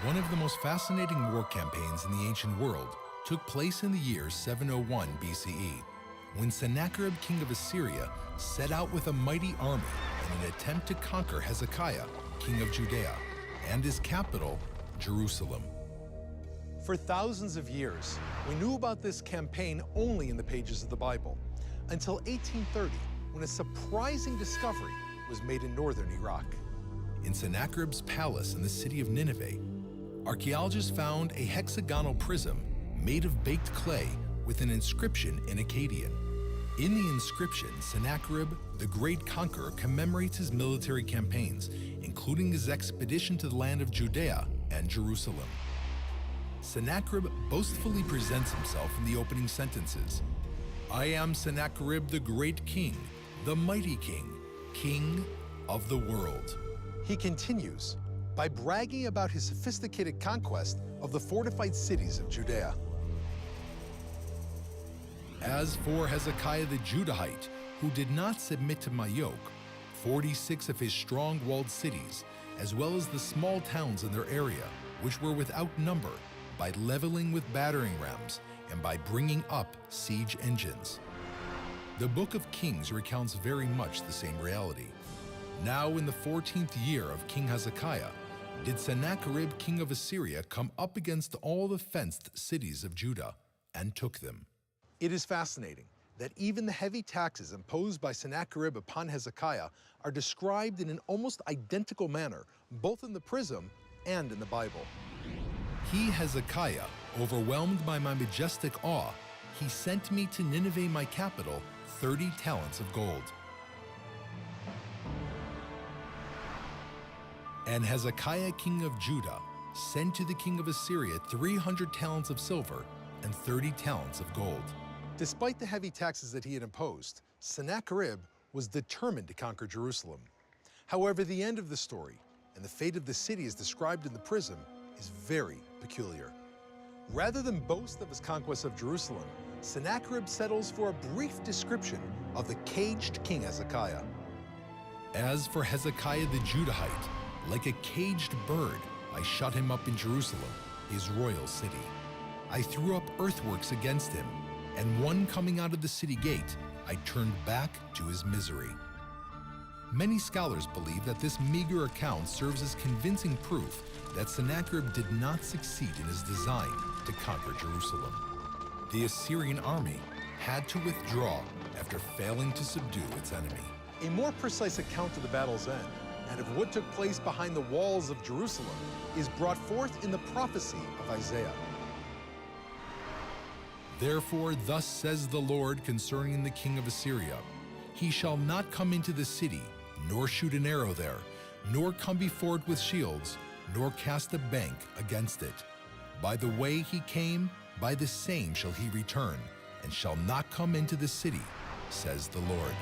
One of the most fascinating war campaigns in the ancient world took place in the year 701 BCE, when Sennacherib, king of Assyria, set out with a mighty army in an attempt to conquer Hezekiah, king of Judea, and his capital, Jerusalem. For thousands of years, we knew about this campaign only in the pages of the Bible, until 1830, when a surprising discovery was made in northern Iraq. In Sennacherib's palace in the city of Nineveh, archaeologists found a hexagonal prism made of baked clay with an inscription in Akkadian. In the inscription, Sennacherib, the great conqueror, commemorates his military campaigns, including his expedition to the land of Judea and Jerusalem. Sennacherib boastfully presents himself in the opening sentences. "I am Sennacherib, the great king, the mighty king, king of the world." He continues by bragging about his sophisticated conquest of the fortified cities of Judea. "As for Hezekiah the Judahite, who did not submit to my yoke, 46 of his strong walled cities, as well as the small towns in their area, which were without number, by leveling with battering rams and by bringing up siege engines." The Book of Kings recounts very much the same reality. Now in the 14th year of King Hezekiah, did Sennacherib, king of Assyria, come up against all the fenced cities of Judah and took them. It is fascinating that even the heavy taxes imposed by Sennacherib upon Hezekiah are described in an almost identical manner, both in the prism and in the Bible. "He, Hezekiah, overwhelmed by my majestic awe, he sent me to Nineveh, my capital, 30 talents of gold. And Hezekiah, king of Judah, sent to the king of Assyria 300 talents of silver and 30 talents of gold." Despite the heavy taxes that he had imposed, Sennacherib was determined to conquer Jerusalem. However, the end of the story and the fate of the city as described in the prism is very peculiar. Rather than boast of his conquest of Jerusalem, Sennacherib settles for a brief description of the caged King Hezekiah. "As for Hezekiah the Judahite, like a caged bird, I shut him up in Jerusalem, his royal city. I threw up earthworks against him, and one coming out of the city gate, I turned back to his misery." Many scholars believe that this meager account serves as convincing proof that Sennacherib did not succeed in his design to conquer Jerusalem. The Assyrian army had to withdraw after failing to subdue its enemy. A more precise account of the battle's end and of what took place behind the walls of Jerusalem is brought forth in the prophecy of Isaiah. "Therefore thus says the Lord concerning the king of Assyria, he shall not come into the city, nor shoot an arrow there, nor come before it with shields, nor cast a bank against it. By the way he came, by the same shall he return, and shall not come into the city, says the Lord."